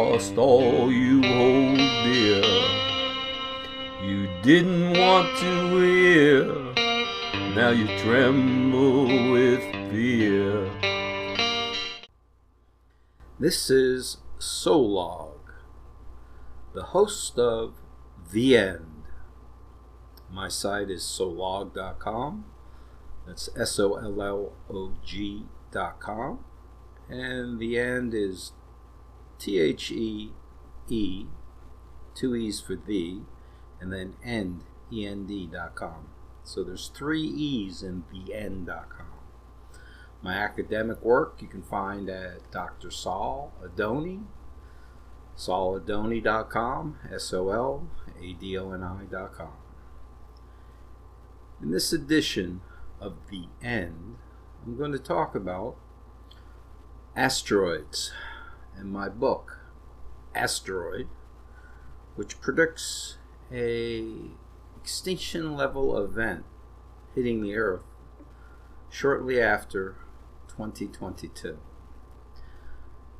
lost all you hold dear. You didn't want to hear, now you tremble with fear. This is Sollog, the host of The End. My site is sollog.com. That's SOLLOG.com. And The End is THEE, 2 E's for the, and then end, END.com. So there's 3 E's in theend.com. My academic work you can find at Dr. Sol Adoni, soladoni.com, SOLADONI.com. In this edition of The End, I'm going to talk about asteroids and my book, Asteroid, which predicts a extinction level event hitting the Earth shortly after 2022.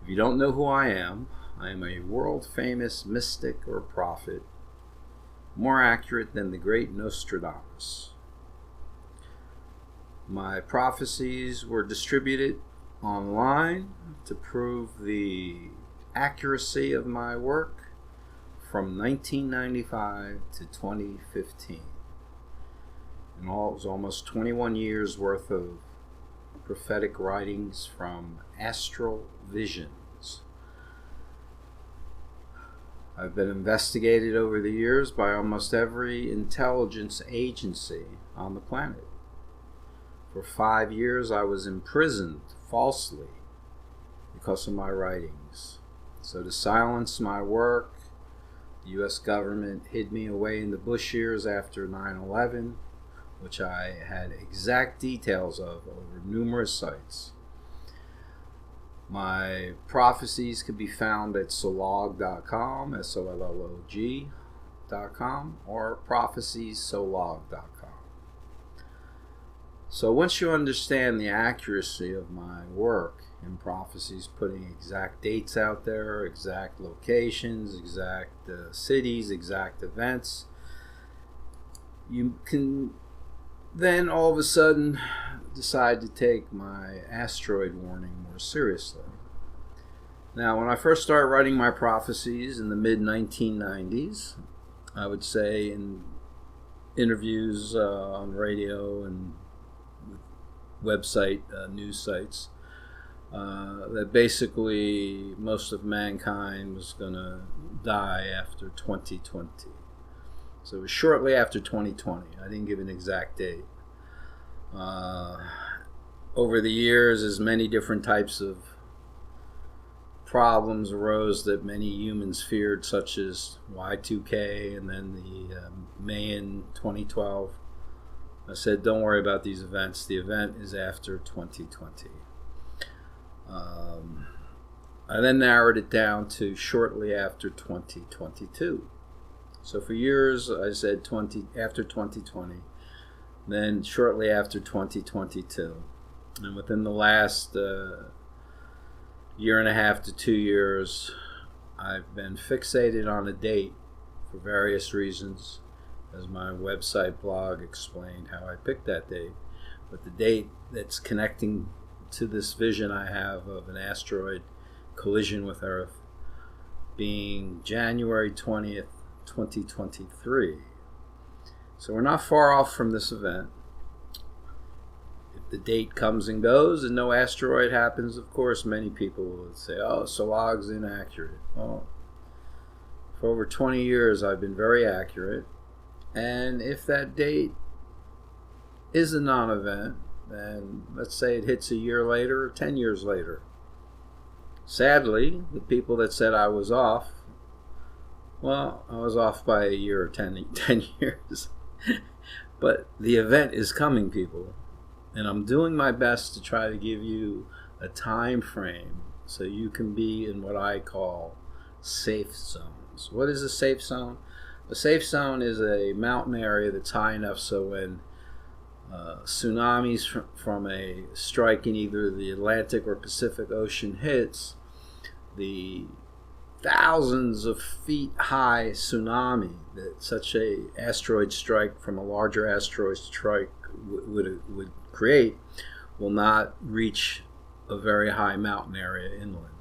If you don't know who I am a world famous mystic or prophet, more accurate than the great Nostradamus. My prophecies were distributed online to prove the accuracy of my work from 1995 to 2015. And all, it was almost 21 years worth of prophetic writings from astral visions. I've been investigated over the years by almost every intelligence agency on the planet. For 5 years I was imprisoned falsely because of my writings. So to silence my work, the U.S. government hid me away in the bush years after 9/11, which I had exact details of over numerous sites. My prophecies can be found at sollog.com, SOLLOG.com, or propheciessollog.com. So once you understand the accuracy of my work in prophecies, putting exact dates out there, exact locations, exact cities, exact events, you can then all of a sudden decide to take my asteroid warning more seriously. Now, when I first started writing my prophecies in the mid-1990s, I would say in interviews on radio and website news sites, that basically most of mankind was going to die after 2020. So it was shortly after 2020. I didn't give an exact date. Over the years, as many different types of problems arose that many humans feared, such as Y2K and then the Mayan 2012. I said, don't worry about these events. The event is after 2020. I then narrowed it down to shortly after 2022. So for years I said after 2020, then shortly after 2022. And within the last year and a half to 2 years, I've been fixated on a date for various reasons, as my website blog explained how I picked that date. But the date that's connecting to this vision I have of an asteroid collision with Earth being January 20th, 2023. So we're not far off from this event. If the date comes and goes and no asteroid happens, of course many people will say, oh, Sollog's inaccurate. Well, for over 20 years I've been very accurate. And if that date is a non-event, then let's say it hits a year later or 10 years later. Sadly, the people that said I was off, well, I was off by a year or 10 years. But the event is coming, people. And I'm doing my best to try to give you a time frame so you can be in what I call safe zones. What is a safe zone? A safe zone is a mountain area that's high enough so when tsunamis from a strike in either the Atlantic or Pacific Ocean hits, the thousands of feet high tsunami that such a asteroid strike from a larger asteroid strike would create will not reach a very high mountain area inland.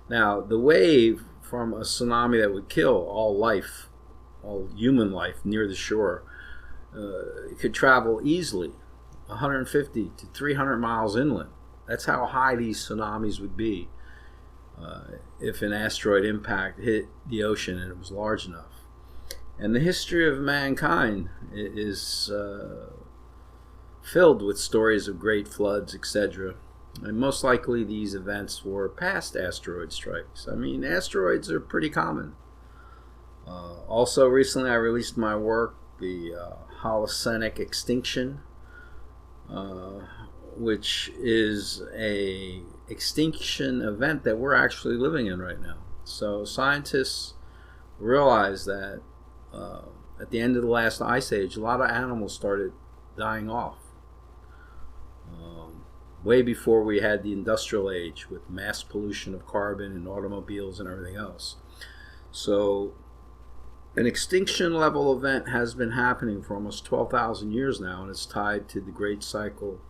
Now, the wave from a tsunami that would kill all life, all human life near the shore, could travel easily 150 to 300 miles inland. That's how high these tsunamis would be if an asteroid impact hit the ocean and it was large enough. And the history of mankind is filled with stories of great floods, etc. And most likely these events were past asteroid strikes. I mean, asteroids are pretty common. Also, recently I released my work, the Holocenic Extinction, which is a extinction event that we're actually living in right now. So scientists realize that at the end of the last ice age, a lot of animals started dying off. Way before we had the industrial age with mass pollution of carbon and automobiles and everything else. So an extinction level event has been happening for almost 12,000 years now, and it's tied to the great cycle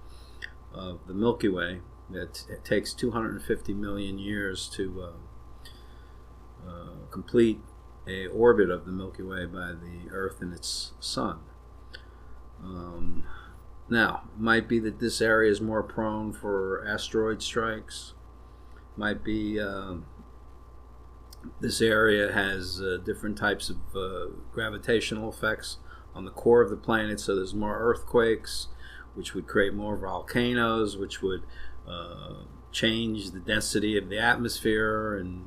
of the Milky Way. It takes 250 million years to complete a orbit of the Milky Way by the Earth and its sun. Now, it might be that this area is more prone for asteroid strikes. Might be this area has different types of gravitational effects on the core of the planet, so there's more earthquakes, which would create more volcanoes, which would change the density of the atmosphere and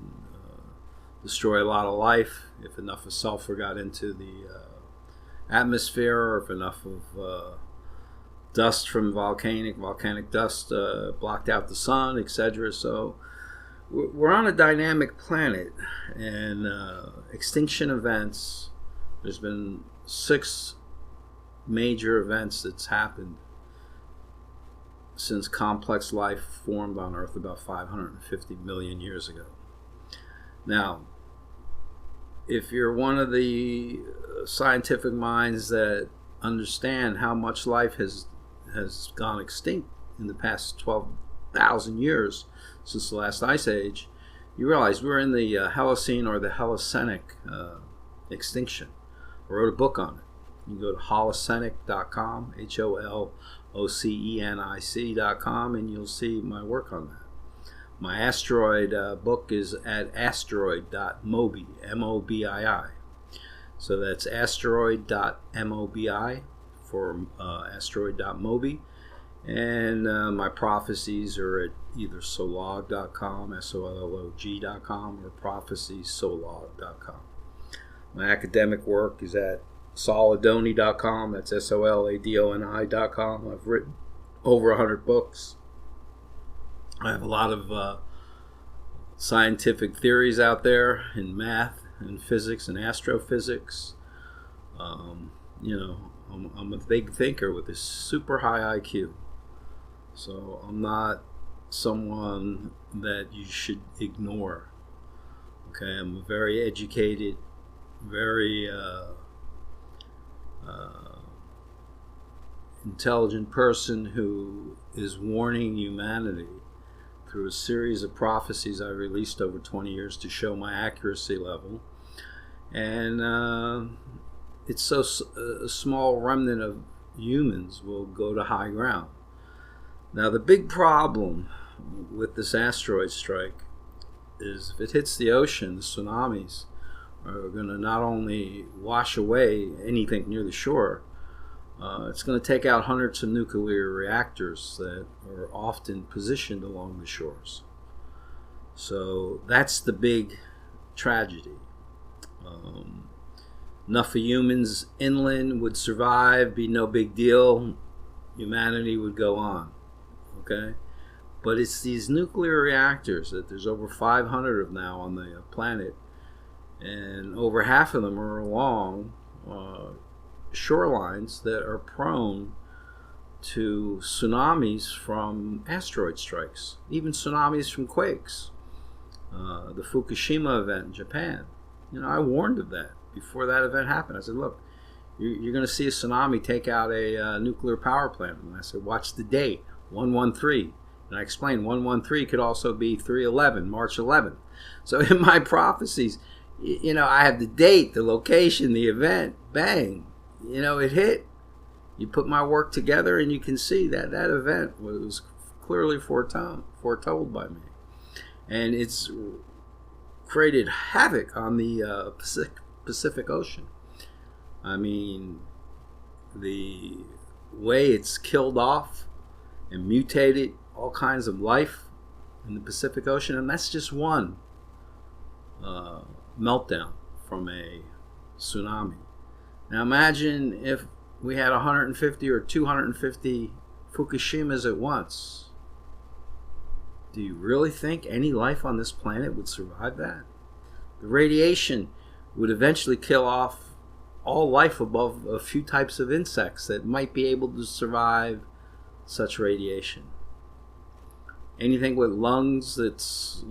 destroy a lot of life if enough of sulfur got into the atmosphere, or if enough of dust from volcanic dust blocked out the sun, etc. So we're on a dynamic planet, and extinction events, there's been 6 major events that's happened since complex life formed on Earth about 550 million years ago. Now, if you're one of the scientific minds that understand how much life has gone extinct in the past 12,000 years since the last ice age, you realize we're in the Holocene or the Holocenic extinction. I wrote a book on it. You can go to holocenic.com, HOLOCENIC.com, and you'll see my work on that. My asteroid book is at asteroid.mobi, M-O-B-I-I. So that's asteroid.mobi for asteroid.mobi. And my prophecies are at either Sollog.com, SOLLOG.com, or prophecysollog.com. My academic work is at Soladoni.com, that's SOLADONI.com. I've written over 100 books. I have a lot of scientific theories out there in math and physics and astrophysics. I'm a big thinker with a super high IQ. So I'm not someone that you should ignore. Okay, I'm a very educated, very intelligent person who is warning humanity through a series of prophecies I released over 20 years to show my accuracy level. And it's so a small remnant of humans will go to high ground. Now, the big problem with this asteroid strike is if it hits the ocean, the tsunamis are going to not only wash away anything near the shore, it's going to take out hundreds of nuclear reactors that are often positioned along the shores. So that's the big tragedy. Enough of humans inland would survive, be no big deal, humanity would go on. Okay? But it's these nuclear reactors that there's over 500 of now on the planet, and over half of them are along shorelines that are prone to tsunamis from asteroid strikes, even tsunamis from quakes. the Fukushima event in Japan. I warned of that before that event happened. I said, look, you're going to see a tsunami take out a nuclear power plant. And I said, watch the date, 113. And I explained 113 could also be 3/11, March 11th. So in my prophecies, I have the date, the location, the event, bang, it hit. You put my work together and you can see that that event was clearly foretold by me. And it's created havoc on the Pacific Ocean. I mean, the way it's killed off and mutated all kinds of life in the Pacific Ocean, and that's just one meltdown from a tsunami. Now imagine if we had 150 or 250 Fukushimas at once. Do you really think any life on this planet would survive that? The radiation would eventually kill off all life above a few types of insects that might be able to survive such radiation. Anything with lungs that's,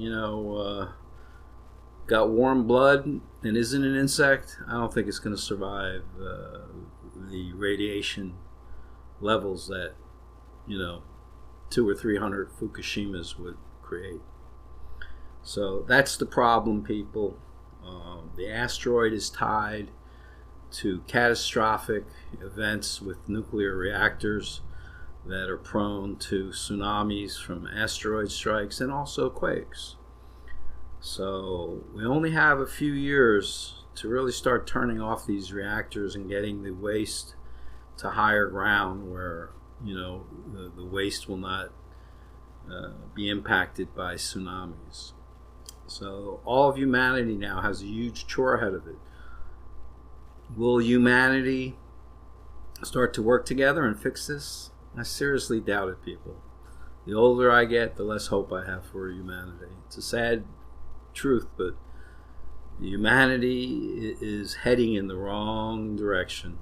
got warm blood and isn't an insect, I don't think it's going to survive the radiation levels that, 200 or 300 Fukushimas would create. So that's the problem, people. The asteroid is tied to catastrophic events with nuclear reactors that are prone to tsunamis from asteroid strikes and also quakes. So we only have a few years to really start turning off these reactors and getting the waste to higher ground where the waste will not be impacted by tsunamis. So all of humanity now has a huge chore ahead of it. Will humanity start to work together and fix this? I seriously doubt it, people. The older I get, the less hope I have for humanity. It's a sad truth, but humanity is heading in the wrong direction.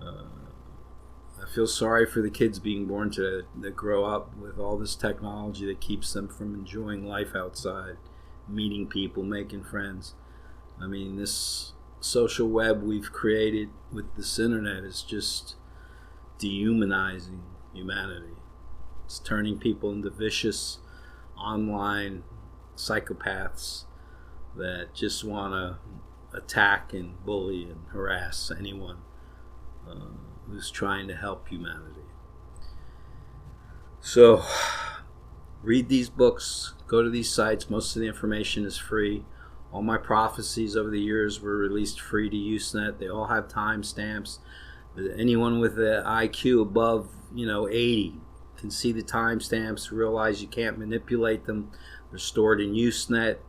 I feel sorry for the kids being born today that grow up with all this technology that keeps them from enjoying life outside, meeting people, making friends. I mean, this social web we've created with this internet is just dehumanizing humanity. It's turning people into vicious online psychopaths that just want to attack and bully and harass anyone who's trying to help humanity. So read these books, go to these sites. Most of the information is free. All my prophecies over the years were released free to Usenet. They all have timestamps. Anyone with an IQ above 80 can see the timestamps, realize you can't manipulate them. They're stored in Usenet,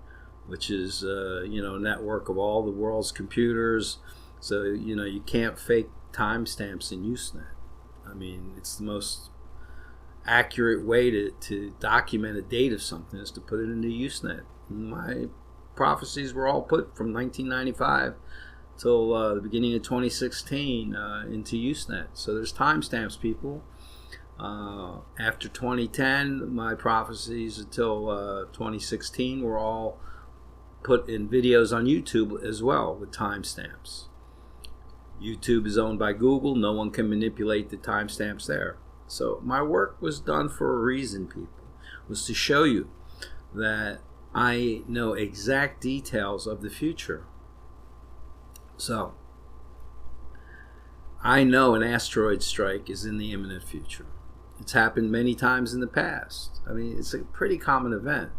which is a network of all the world's computers. So you can't fake timestamps in Usenet. I mean, it's the most accurate way to document a date of something is to put it into Usenet. My prophecies were all put from 1995 till the beginning of 2016 into Usenet. So there's timestamps, people. After 2010, my prophecies until 2016 were all put in videos on YouTube as well with timestamps. YouTube is owned by Google. No one can manipulate the timestamps there. So my work was done for a reason, people. It was to show you that I know exact details of the future. So I know an asteroid strike is in the imminent future. It's happened many times in the past. I mean, it's a pretty common event.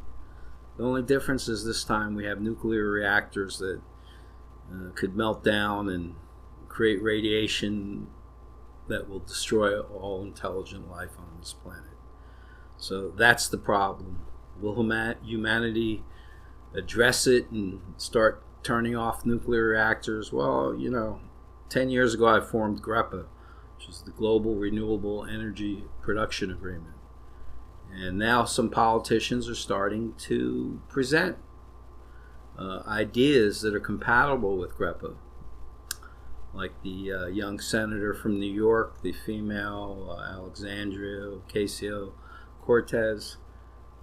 The only difference is this time we have nuclear reactors that could melt down and create radiation that will destroy all intelligent life on this planet. So that's the problem. Will humanity address it and start turning off nuclear reactors? Well, 10 years ago I formed GREPA, which is the Global Renewable Energy Production Agreement. And now some politicians are starting to present ideas that are compatible with GREPA. Like the young senator from New York, the female Alexandria Ocasio-Cortez,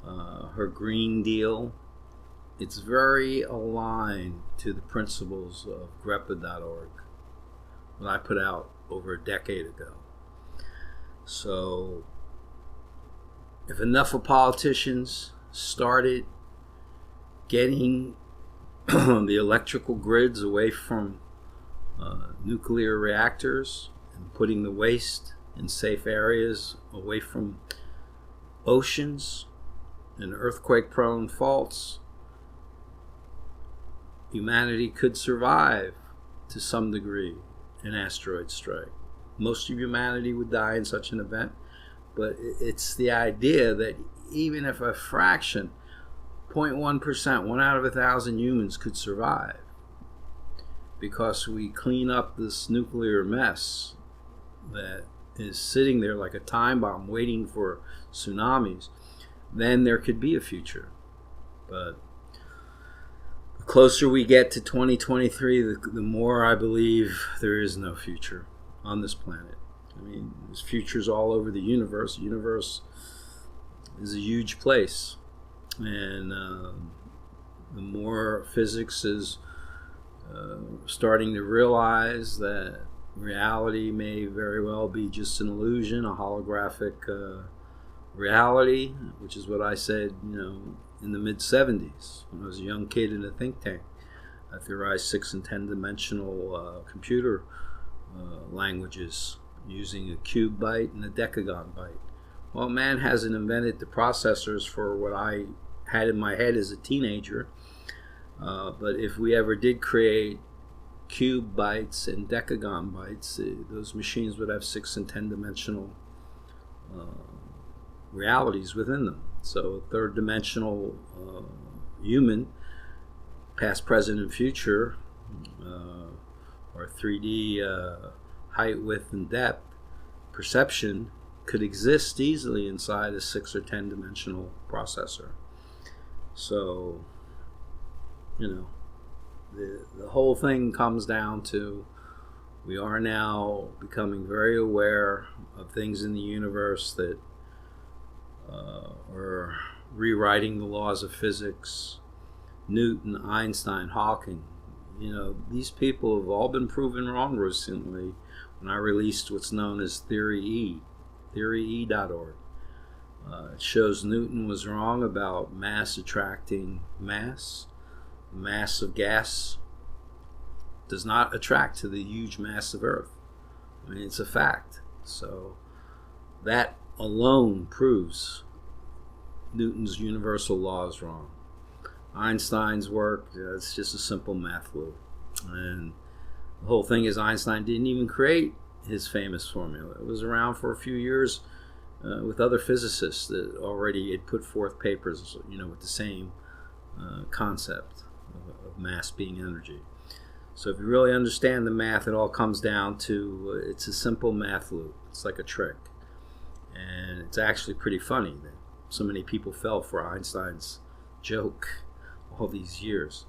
her Green Deal it's very aligned to the principles of grepa.org, that I put out over a decade ago. So if enough of politicians started getting the electrical grids away from nuclear reactors and putting the waste in safe areas away from oceans and earthquake-prone faults, humanity could survive to some degree an asteroid strike. Most of humanity would die in such an event, but it's the idea that even if a fraction, 0.1%, 1 out of 1,000 humans could survive, because we clean up this nuclear mess that is sitting there like a time bomb waiting for tsunamis, then there could be a future. But the closer we get to 2023, the more I believe there is no future on this planet. I mean, there's futures all over the universe. The universe is a huge place. And the more physics is starting to realize that reality may very well be just an illusion, a holographic reality, which is what I said, in the mid-70s when I was a young kid in a think tank. I theorized 6 and 10 dimensional computer languages using a cube byte and a decagon byte. Well, man hasn't invented the processors for what I had in my head as a teenager, but if we ever did create cube bytes and decagon bytes, those machines would have 6 and 10 dimensional realities within them. So third dimensional human, past, present, and future, or 3D height, width, and depth perception could exist easily inside a 6 or 10 dimensional processor. So, the whole thing comes down to, we are now becoming very aware of things in the universe that are rewriting the laws of physics. Newton, Einstein, Hawking, these people have all been proven wrong recently when I released what's known as Theory E, theoryE.org. It shows Newton was wrong about mass attracting mass. The mass of gas does not attract to the huge mass of Earth. I mean, it's a fact. So that alone proves Newton's universal law is wrong. Einstein's work, it's just a simple math loop. And the whole thing is, Einstein didn't even create his famous formula. It was around for a few years with other physicists that already had put forth papers, with the same concept of mass being energy. So if you really understand the math, it all comes down to, it's a simple math loop. It's like a trick. And it's actually pretty funny that so many people fell for Einstein's joke all these years.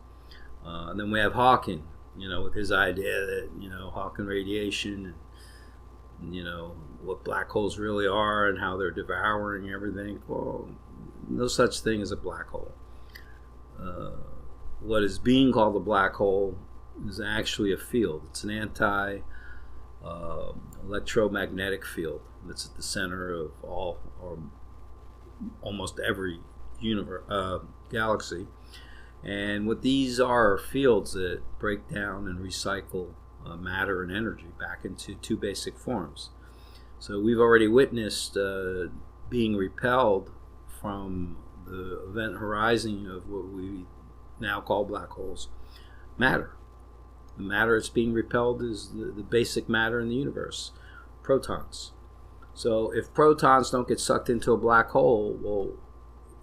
And then we have Hawking, with his idea that, Hawking radiation and, what black holes really are and how they're devouring everything. Well, no such thing as a black hole. What is being called a black hole is actually a field. It's an electromagnetic field that's at the center of all, or almost every galaxy. And what these are fields that break down and recycle matter and energy back into two basic forms. So we've already witnessed being repelled from the event horizon of what we now call black holes matter. The matter that's being repelled is the basic matter in the universe, protons. So if protons don't get sucked into a black hole, well,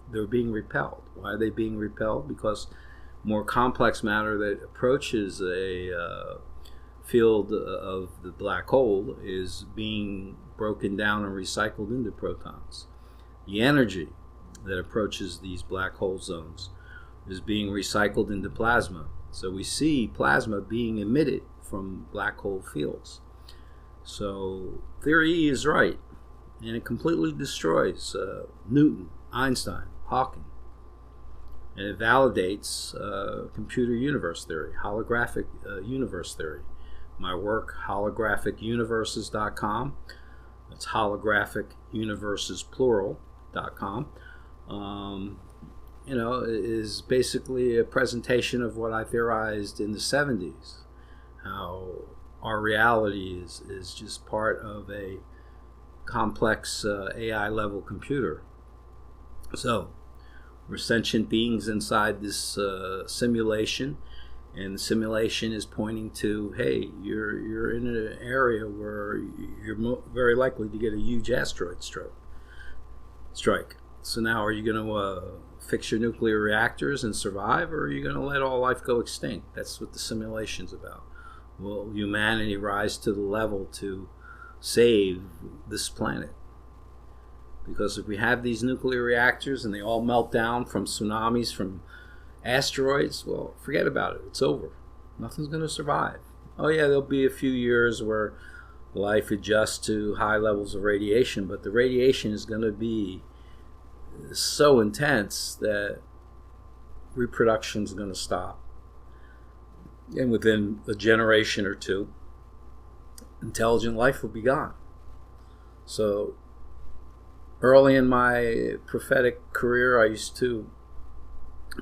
they're being repelled. Why are they being repelled? Because more complex matter that approaches a field of the black hole is being broken down and recycled into protons. The energy that approaches these black hole zones is being recycled into plasma. So we see plasma being emitted from black hole fields. So Theory E is right, and it completely destroys Newton, Einstein, Hawking. And it validates computer universe theory, holographic universe theory. My work, holographicuniverses.com. That's holographicuniversesplural.com. Is basically a presentation of what I theorized in the 70s. How our reality is just part of a complex AI level computer. So, we're sentient beings inside this simulation, and the simulation is pointing to, hey, you're in an area where you're very likely to get a huge asteroid strike. So now, are you going to fix your nuclear reactors and survive, or are you going to let all life go extinct? That's what the simulation's about. Will humanity rise to the level to save this planet? Because if we have these nuclear reactors and they all melt down from tsunamis, from asteroids, well, forget about it. It's over. Nothing's going to survive. Oh yeah, there'll be a few years where life adjusts to high levels of radiation, but the radiation is going to be so intense that reproduction is going to stop. And within a generation or two, intelligent life will be gone. So early in my prophetic career, I used to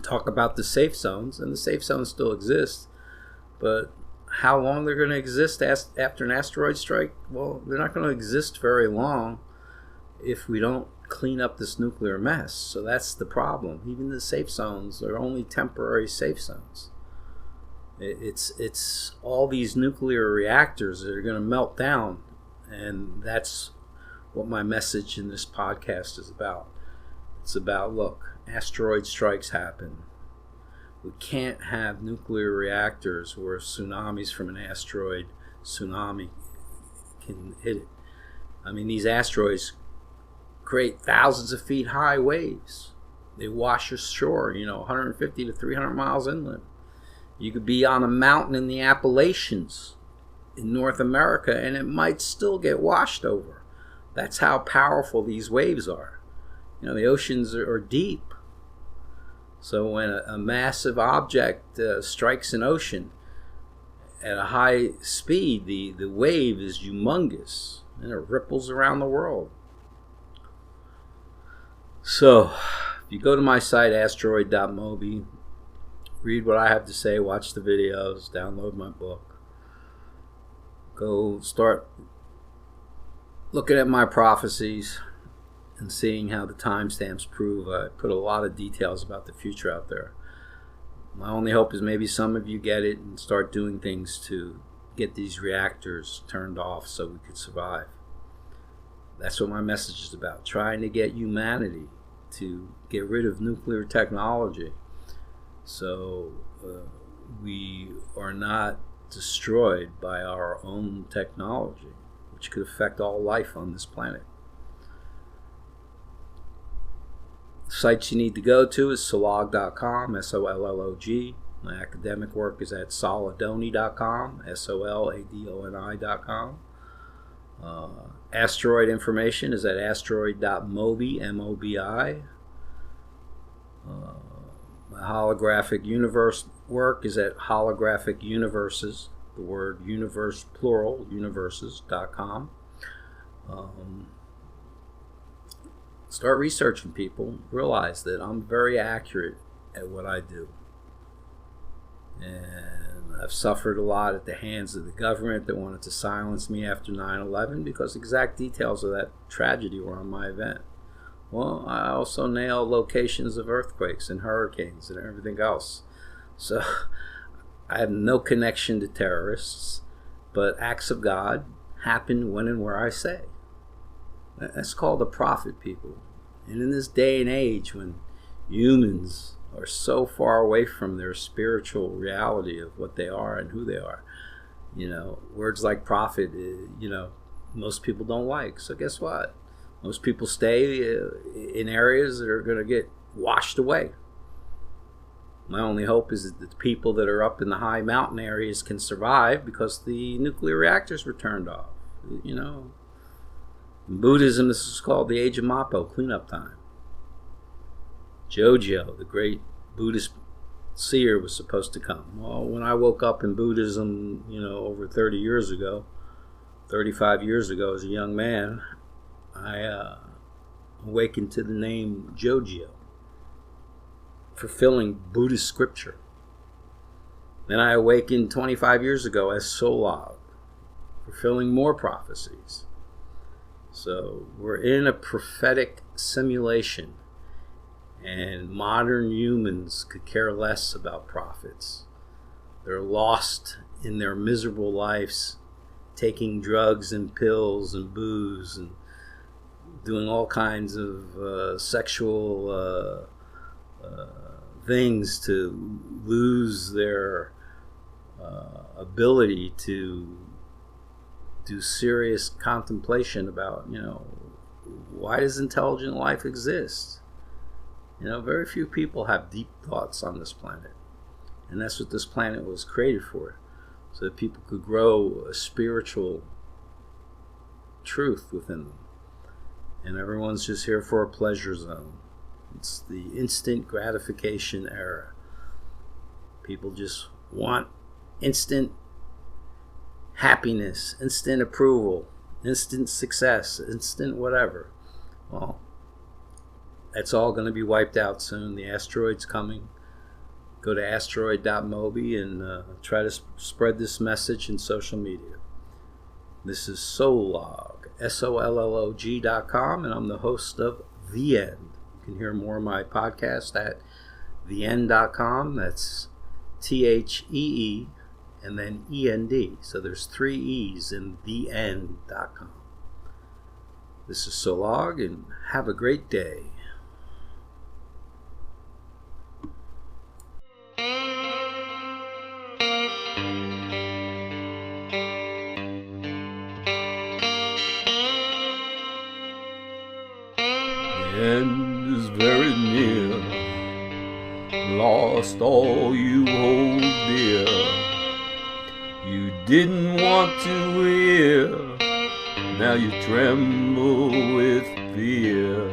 talk about the safe zones, and the safe zones still exist, but how long they're going to exist after an asteroid strike? Well, they're not going to exist very long if we don't clean up this nuclear mess. So that's the problem. Even the safe zones are only temporary safe zones. It's all these nuclear reactors that are going to melt down, and that's what my message in this podcast is about. It's about, look, asteroid strikes happen. We can't have nuclear reactors where tsunamis from an asteroid tsunami can hit it. I mean, these asteroids create thousands of feet high waves. They wash ashore, 150 to 300 miles inland. You could be on a mountain in the Appalachians in North America, and it might still get washed over. That's how powerful these waves are. The oceans are deep. So when a massive object strikes an ocean at a high speed, the wave is humongous, and it ripples around the world. So if you go to my site, asteroid.mobi, read what I have to say, watch the videos, download my book, go start looking at my prophecies and seeing how the timestamps prove I put a lot of details about the future out there. My only hope is maybe some of you get it and start doing things to get these reactors turned off so we could survive. That's what my message is about, trying to get humanity to get rid of nuclear technology so we are not destroyed by our own technology, which could affect all life on this planet. The sites you need to go to is Sollog.com, Sollog. My academic work is at Soladoni.com, Soladoni.com. Asteroid information is at asteroid.mobi, M-O-B-I. My holographic universe work is at holographic universes, the word universe plural, universes.com. Start researching, people. Realize that I'm very accurate at what I do. And I've suffered a lot at the hands of the government that wanted to silence me after 9/11 because exact details of that tragedy were on my event. Well, I also nail locations of earthquakes and hurricanes and everything else. So I have no connection to terrorists, but acts of God happen when and where I say. That's called a prophet, people. And in this day and age when humans are so far away from their spiritual reality of what they are and who they are, words like prophet, most people don't like. So guess what? Most people stay in areas that are going to get washed away. My only hope is that the people that are up in the high mountain areas can survive because the nuclear reactors were turned off. In Buddhism, this is called the Age of Mappo, cleanup time. Jojo, the great Buddhist seer was supposed to come. Well, when I woke up in Buddhism, over 30 years ago, 35 years ago as a young man, I awakened to the name Jojo, fulfilling Buddhist scripture. Then I awakened 25 years ago as Sollog, fulfilling more prophecies. So we're in a prophetic simulation, and modern humans could care less about prophets. They're lost in their miserable lives, taking drugs and pills and booze and doing all kinds of sexual things to lose their ability to do serious contemplation about, why does intelligent life exist? Very few people have deep thoughts on this planet. And that's what this planet was created for, so that people could grow a spiritual truth within them. And everyone's just here for a pleasure zone. It's the instant gratification era. People just want instant happiness, instant approval, instant success, instant whatever. Well, that's all going to be wiped out soon. The asteroid's coming. Go to asteroid.mobi and try to spread this message in social media. This is Sollog, SOLLOG.com, and I'm the host of The End. You can hear more of my podcast at theend.com. That's THEE and then END. So there's 3 E's in theend.com. This is Sollog, and have a great day. The end is very near. Lost all you hold dear. You didn't want to hear. Now you tremble with fear.